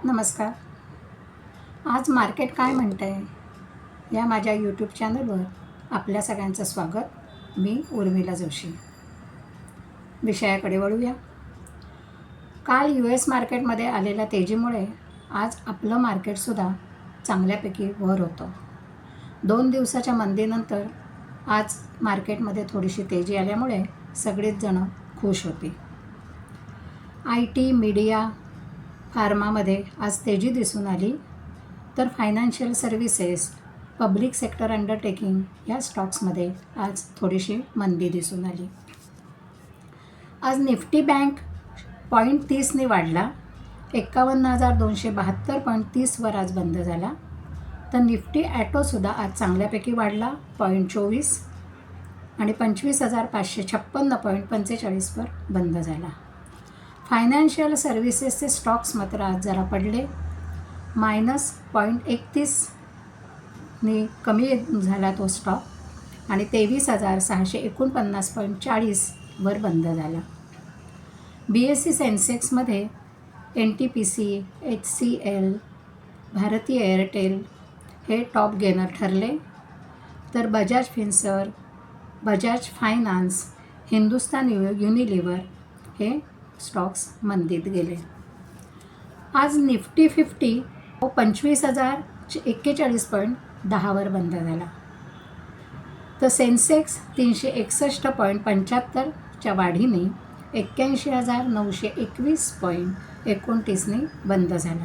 नमस्कार. आज मार्केट काय म्हणतं आहे या माझ्या यूट्यूब चॅनलवर आपल्या सगळ्यांचं स्वागत. मी उर्मिला जोशी. विषयाकडे वळूया. काल US मार्केटमध्ये आलेल्या तेजीमुळे आज आपलं मार्केटसुद्धा चांगल्यापैकी वर होतं. 2 दिवसाच्या मंदीनंतर आज मार्केटमध्ये थोडीशी तेजी आल्यामुळे सगळेच जण खुश होती. IT, मीडिया, फार्मामध्ये आज तेजी दिसून आली, तर financial services, public sector undertaking या स्टॉक्समध्ये आज थोडीशी मंदी दिसून आली. आज निफ्टी बँक 0.30ने वाढला, 51,272.30 वर आज बंद झाला. तर निफ्टी ॲटोसुद्धा आज चांगल्यापैकी वाढला 0.24 आणि 25,556.45 वर बंद झाला. फायनान्शियल सर्व्हिसेसचे स्टॉक्स मात्र आज जरा पडले, -0.31 ने कमी झाला तो स्टॉक आणि 23,649.40 वर बंद झाला. BSE सेन्सेक्समध्ये NTPC, HCL, भारती एअरटेल हे टॉप गेनर ठरले, तर बजाज फिन्सर्व, बजाज फायनान्स, हिंदुस्तान युनिलिव्हर हे स्टॉक्स मंदीत गेले. आज निफ्टी 50 25,041.10 वर बंद झाला. तर सेन्सेक्स 361.75 च्या वाढीने 81,921.29 ने बंद झाला.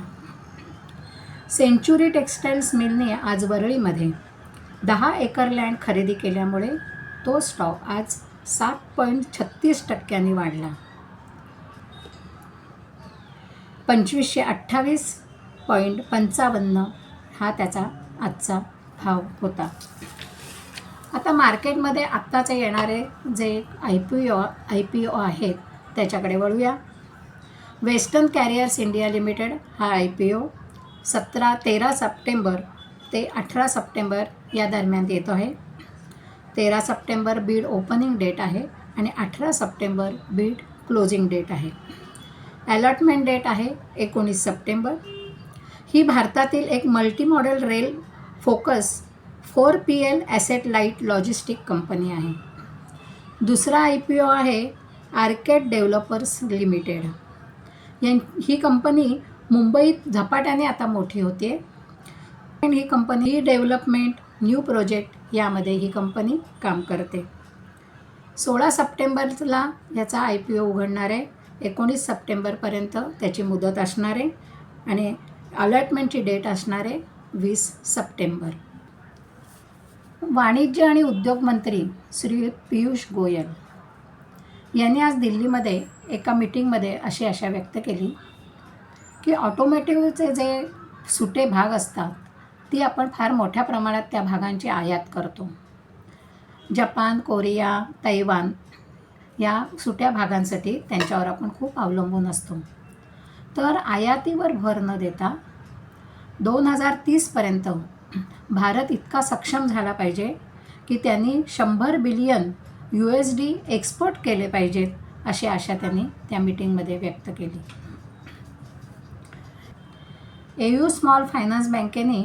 सेंचुरी टेक्सटाईल्स मिलने आज वरळीमध्ये 10 एकर लँड खरेदी केल्यामुळे तो स्टॉक आज 7.36% वाढला. 2528.55 हा त्याचा आजचा भाव होता. आता मार्केटमध्ये आत्ताचे येणारे जे IPO आहेत त्याच्याकडे वळूया. वेस्टर्न कॅरियर्स इंडिया लिमिटेड हा IPO 13 सप्टेंबर ते 18 सप्टेंबर या दरम्यान येतो आहे. 13 सप्टेंबर बीड ओपनिंग डेट आहे आणि 18 सप्टेंबर बीड क्लोजिंग डेट आहे. अलॉटमेंट डेट आहे 19 सप्टेंबर. ही भारतातील एक multi modal rail focus 4PL asset light logistic company आहे. दुसरा IPO आहे आर्केड डेव्हलपर्स लिमिटेड. ही कंपनी मुंबईत झपाट्याने आता मोठी होते. ही कंपनी डेव्हलपमेंट, न्यू प्रोजेक्ट यामध्ये ही कंपनी काम करते. 16 सप्टेंबरला याचा IPO उघडणार आहे. 19 सप्टेंबरपर्यंत त्याची मुदत असणार आहे आणि अलॉटमेंटची डेट असणार आहे 20 सप्टेंबर. वाणिज्य आणि उद्योग मंत्री श्री पियुष गोयल यांनी आज दिल्लीमध्ये एका मीटिंगमध्ये अशी आशा व्यक्त केली की ऑटोमोटिव्हचे जे सुटे भाग असतात ती आपण फार मोठ्या प्रमाणात त्या भागांची आयात करतो. जपान, कोरिया, तैवान या सुट्या भागांसाठी त्यांच्यावर आपण खूप अवलंबून असतो. तर आयातीवर भर न देता 2030पर्यंत भारत इतका सक्षम झाला पाहिजे की त्यांनी 100 बिलियन USD एक्सपोर्ट केले पाहिजेत, अशी आशा त्यांनी त्या मीटिंगमध्ये व्यक्त केली. AU स्मॉल फायनान्स बँकेने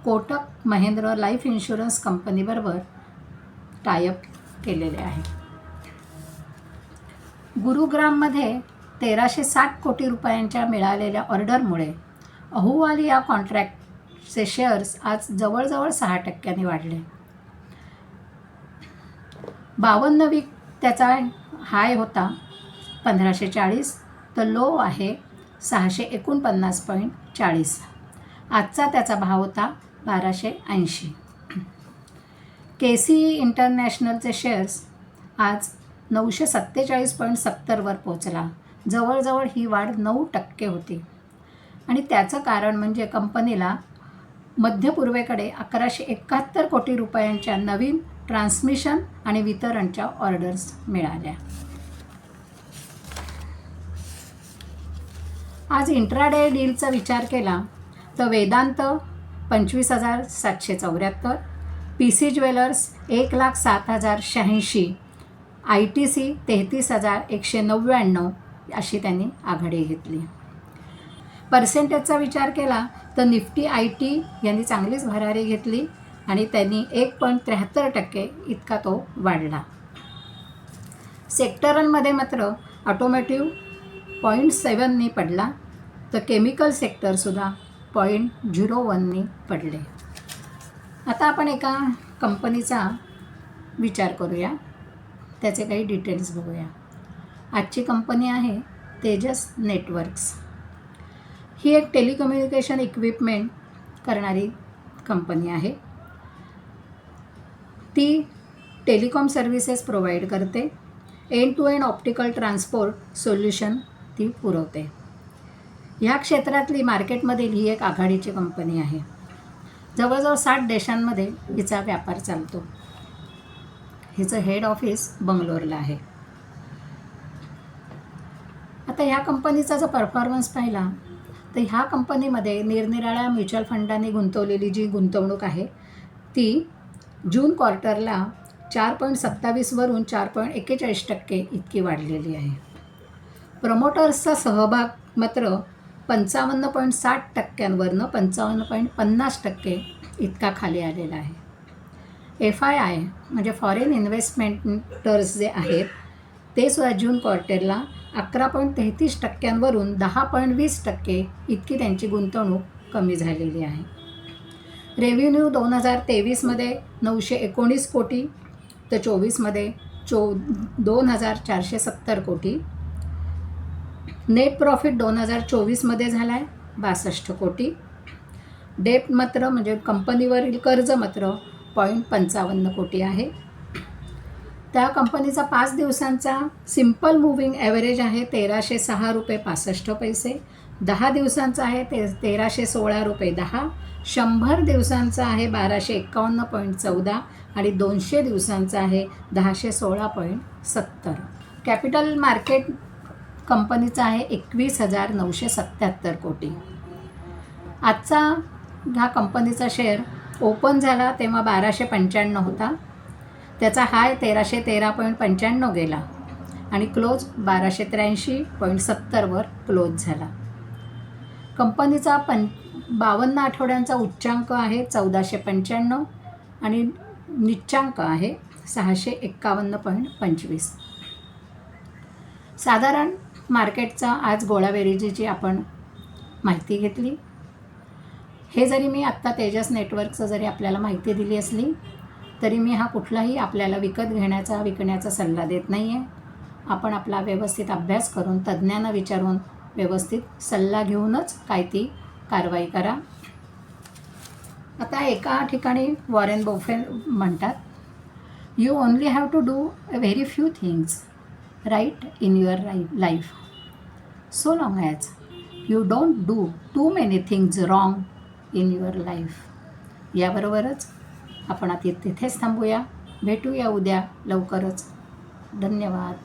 कोटक महिंद्रा लाईफ इन्शुरन्स कंपनीबरोबर टायअप केलेले आहे. गुरुग्राममध्ये 1360 कोटी रुपयांच्या मिळालेल्या ऑर्डरमुळे अहुवालिया कॉन्ट्रॅक्टचे शेअर्स आज जवळजवळ 6% वाढले. 52 त्याचा हाय होता 1540, तर लो आहे 649.40. आजचा त्याचा भाव होता 1280. KCE इंटरनॅशनलचे शेअर्स आज 947.70 वर पोचला. जवळजवळ ही वाढ 9% होती आणि त्याचं कारण म्हणजे कंपनीला मध्य पूर्वेकडे 1171 कोटी रुपयांच्या नवीन ट्रान्समिशन आणि वितरणच्या ऑर्डर्स मिळाल्या. आज इंट्राडे डीलचा विचार केला तर वेदांत 25,774, PC ज्वेलर्स 1,07,086, ITC 33,199 अशी त्यांनी आघाडी घेतली. पर्सेंटेजचा विचार केला तर निफ्टी IT यांनी चांगलीच भरारी घेतली आणि त्यांनी 1.73% इतका तो वाढला. सेक्टरांमध्ये मात्र ऑटोमोटिव्ह 0.7नी पडला, तर केमिकल सेक्टरसुद्धा 0.01नी पडले. आता आपण एका कंपनीचा विचार करूया, त्याचे काही डिटेल्स बघूया. आजची कंपनी आहे तेजस नेटवर्क्स. ही एक टेलिकम्युनिकेशन इक्विपमेंट करणारी कंपनी आहे. ती टेलिकॉम सर्व्हिसेस प्रोव्हाइड करते. End to end optical transport solution ती पुरवते. ह्या क्षेत्रातली मार्केटमधील ही एक आघाडीची कंपनी आहे. जवळजवळ 60 देशांमध्ये हिचा व्यापार चालतो. हिचं हेड ऑफिस बंगलोरला आहे. आता ह्या कंपनीचा जर परफॉर्मन्स पाहिला तर ह्या कंपनीमध्ये निरनिराळ्या म्युच्युअल फंडांनी गुंतवलेली जी गुंतवणूक आहे ती जून क्वार्टरला 4.27 वरून 4.41% इतकी वाढलेली आहे. प्रमोटर्सचा सहभाग मात्र 55.60% 55.50% इतका खाली आलेला आहे. FII म्हणजे फॉरेन इन्व्हेस्टमेंटर्स जे आहेत ते सुद्धा जून क्वार्टरला 11.33% वरून 10.20% इतकी त्यांची गुंतवणूक कमी झालेली आहे. रेव्हेन्यू 2023मध्ये 919 कोटी तर 24मध्ये 2,470 कोटी. नेट प्रॉफिट 2024मध्ये झाला आहे 62 कोटी. डेट मात्र म्हणजे कंपनीवरील कर्ज मात्र 0.55 कोटी आहे. त्या कंपनीचा 5 दिवसांचा सिम्पल मूव्हिंग ॲव्हरेज आहे 1,306 रुपये 65 पैसे. 10 दिवसांचा आहे ते 1,316 रुपये 10. 100 दिवसांचा आहे 1,251.14 आणि 200 दिवसांचा आहे 1,016.70. कॅपिटल मार्केट कंपनीचा आहे 21,977 कोटी. आजचा ह्या कंपनीचा शेअर ओपन झाला तेव्हा 1,295 होता. त्याचा हाय 1,313.95 गेला आणि क्लोज 1,283.70 वर क्लोज झाला. कंपनीचा 52 आठवड्यांचा उच्चांक आहे 1,495 आणि निच्चांक आहे 651.25. साधारण मार्केटचा आज गोळाबेरीची आपण माहिती घेतली. हे जरी मी आत्ता तेजस नेटवर्कचं जरी आपल्याला माहिती दिली असली तरी मी हा कुठलाही आपल्याला विकण्याचा सल्ला देत नाही आहे. आपण आपला व्यवस्थित अभ्यास करून तज्ज्ञांना विचारून व्यवस्थित सल्ला घेऊनच काय ती कारवाई करा. आता एका ठिकाणी वॉरेन बफेट म्हणतात, you only have to do a very few things right in your life so long as you don't do too many things wrong in your life. याबरोबरच आपण आता तिथेच थांबूया. भेटूया उद्या लवकरच. धन्यवाद.